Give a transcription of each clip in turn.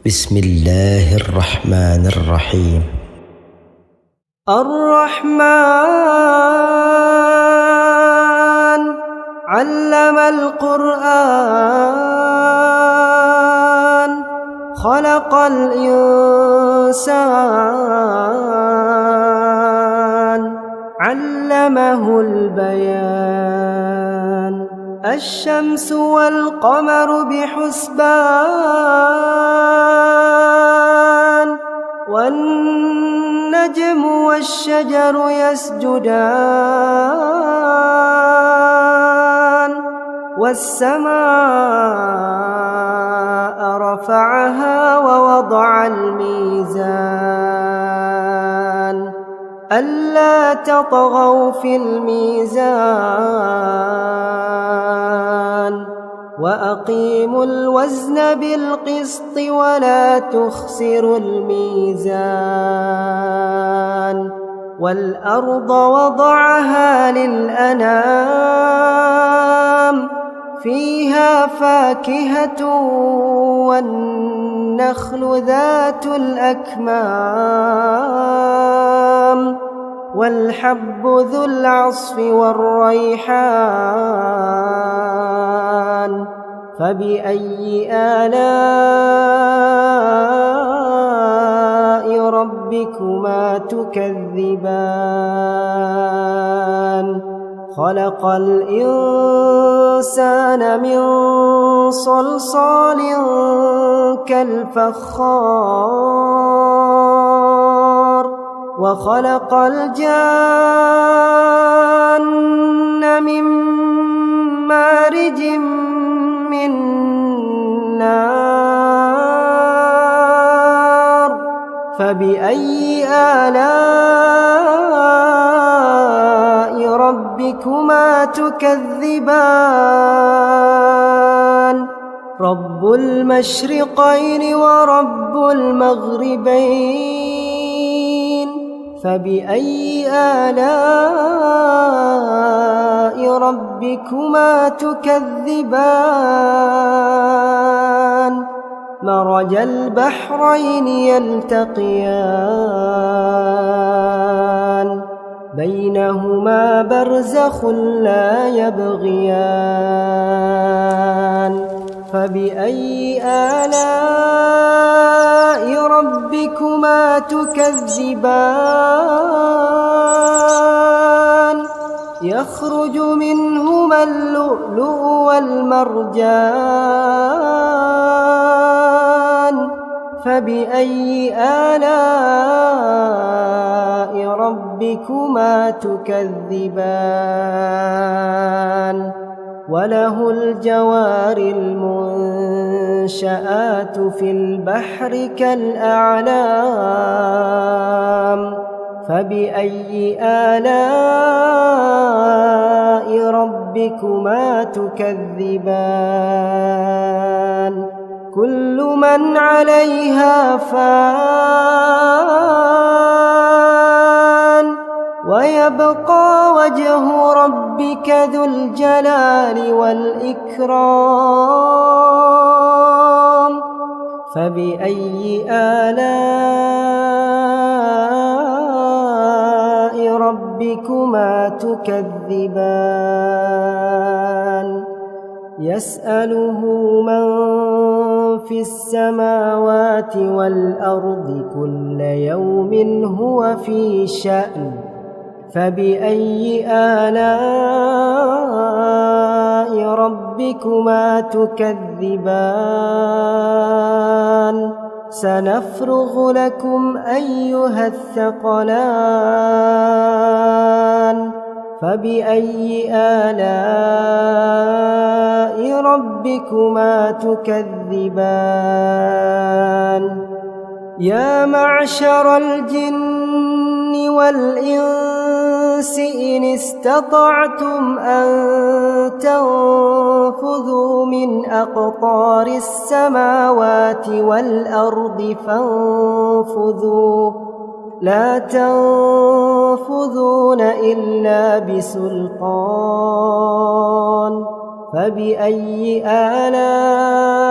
بسم الله الرحمن الرحيم. الرحمن علم القرآن خلق الإنسان علمه البيان الشمس والقمر بحسبان والنجم والشجر يسجدان والسماء رفعها ووضع الميزان ألا تطغوا في الميزان وأقيموا الوزن بالقسط ولا تخسروا الميزان والأرض وضعها للأنام فيها فاكهة والنخل ذات الأكمام والحب ذو العصف والريحان فبأي آلاء ربكما تكذبان خلق الإنسان من صلصال كالفخار وخلق الجان من مارج من نار فبأي آلاء ربكما تكذبان رب المشرقين ورب المغربين فبأي آلاء ربكما تكذبان مرج البحرين يلتقيان بينهما برزخ لا يبغيان فبأي آلاء ربكما تكذبان يخرج منهما اللؤلؤ والمرجان فبأي آلاء ربكما تكذبان وله الجوار المنشآت في البحر كالأعلام فبأي آلاء ربكما تكذبان كل من عليها فان ويبقى وجه ربك ذو الجلال والإكرام فبأي آلاء ربكما تكذبان يسأله من في السماوات والأرض كل يوم هو في شأن فبأي آلاء ربكما تكذبان سنفرغ لكم أيها الثقلان فبأي آلاء ربكما تكذبان يا معشر الجن والإنس إن استطعتم أن تنفذوا من أقطار السماوات والأرض فانفذوا لا تنفذون إلا بسلطان فبأي آلاء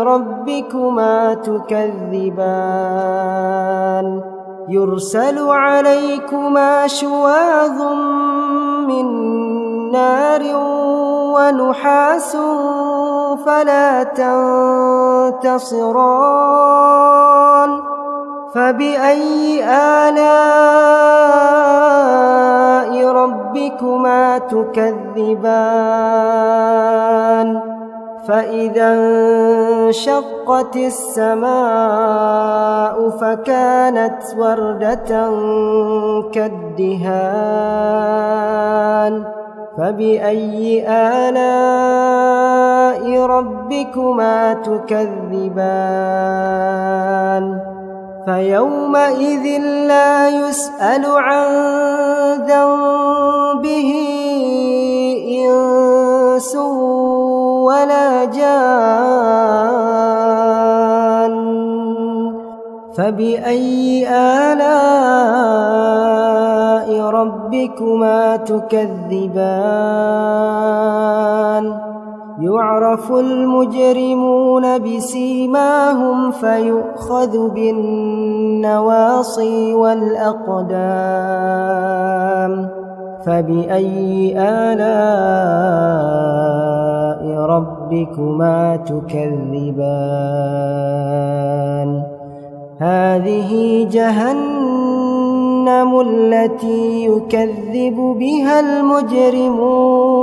ربكما تكذبان يرسل عليكما شواظ من نار ونحاس فلا تنتصران فبأي آلاء ربكما تكذبان فإذا انشقت السماء فكانت وردة كالدهان فبأي آلاء ربكما تكذبان فيومئذ لا يسأل عن ذنبه إنس ولا جان فبأي آلاء ربكما تكذبان يعرف المجرمون بسيماهم فيؤخذ بالنواصي والأقدام فبأي آلاء ربكما تكذبان هذه جهنم التي يكذب بها المجرمون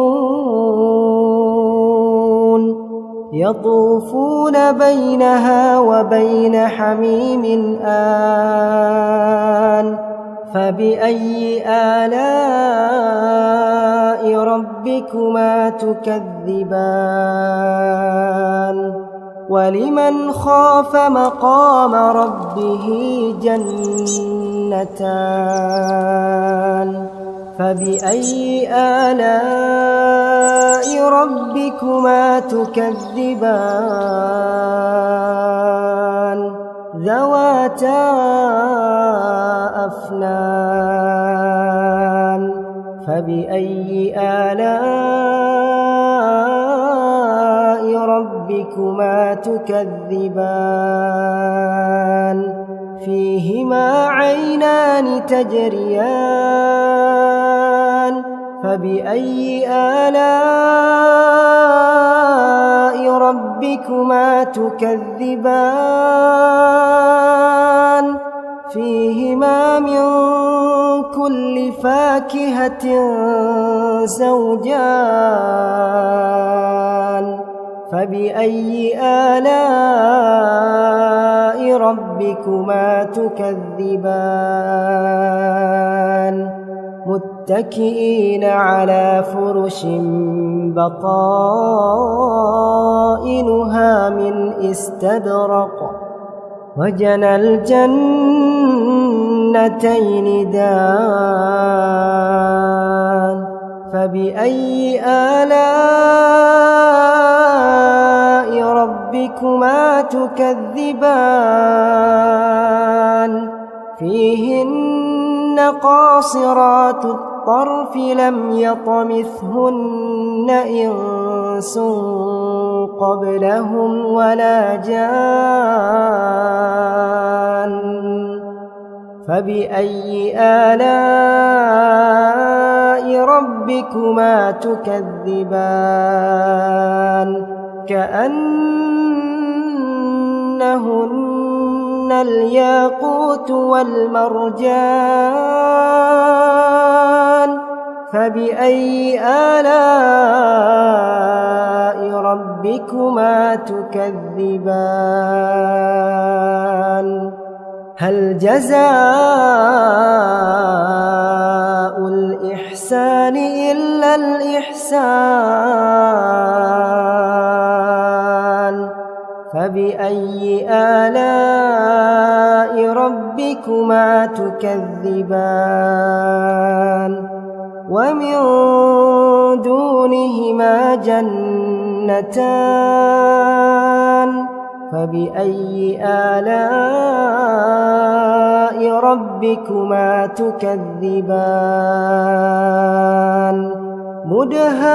يطوفون بينها وبين حميم آن فبأي آلاء ربكما تكذبان ولمن خاف مقام ربه جنتان فبأي آلاء ربكما تكذبان ذواتا أفنان فبأي آلاء ربكما تكذبان فيهما عينان تجريان فبأي آلاء ربكما تكذبان فيهما من كل فاكهة زوجان فبأي آلاء ربكما تكذبان متكئين على فرش بطائنها من استبرق وجنى الجنتين دان فبأي آلاء ربكما تكذبان فيهن قاصرات الطرف لم يطمثهن إنس قبلهم ولا جان فبأي آلاء ربكما تكذبان كأنهن الياقوت والمرجان فبأي آلاء ربكما تكذبان هل جزاء الإحسان إلا الإحسان فبأي آلاء ربكما تكذبان ومن دونهما جنتان فبأي آلاء ربكما تكذبان مدهامتان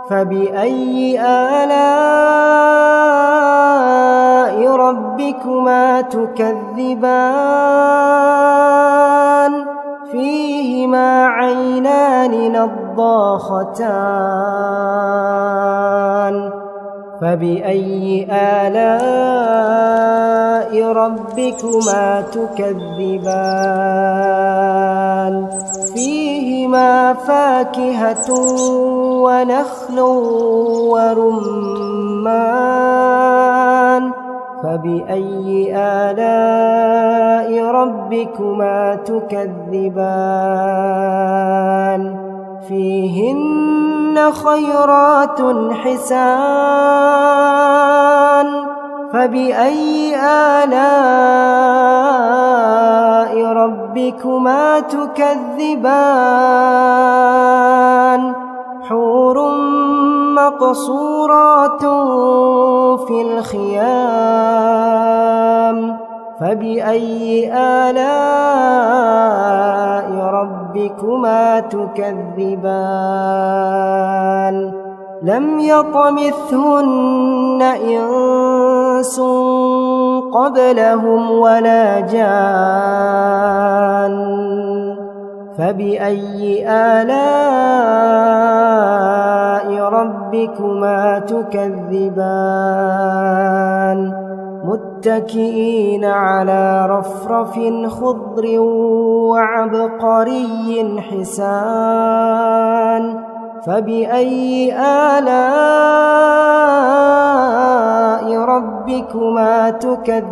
فبأي آلاء ربكما تكذبان فيهما عينان نضاختان فبأي آلاء ربكما تكذبان فيهما فاكهة ونخل ورمان فبأي آلاء ربكما تكذبان فيهن خيرات حسان فبأي آلاء ربكما تكذبان حور مقصورات في الخيام فبأي آلاء ربكما تكذبان لم يطمثهن إنس قبلهم ولا جان فبأي آلاء ربكما تكذبان متكئين على رفرف خضر وعبقري حسان فبأي آلاء ربكما تكذبان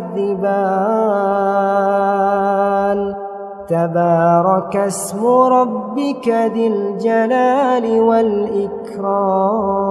تبارك اسم ربك ذي الجلال والإكرام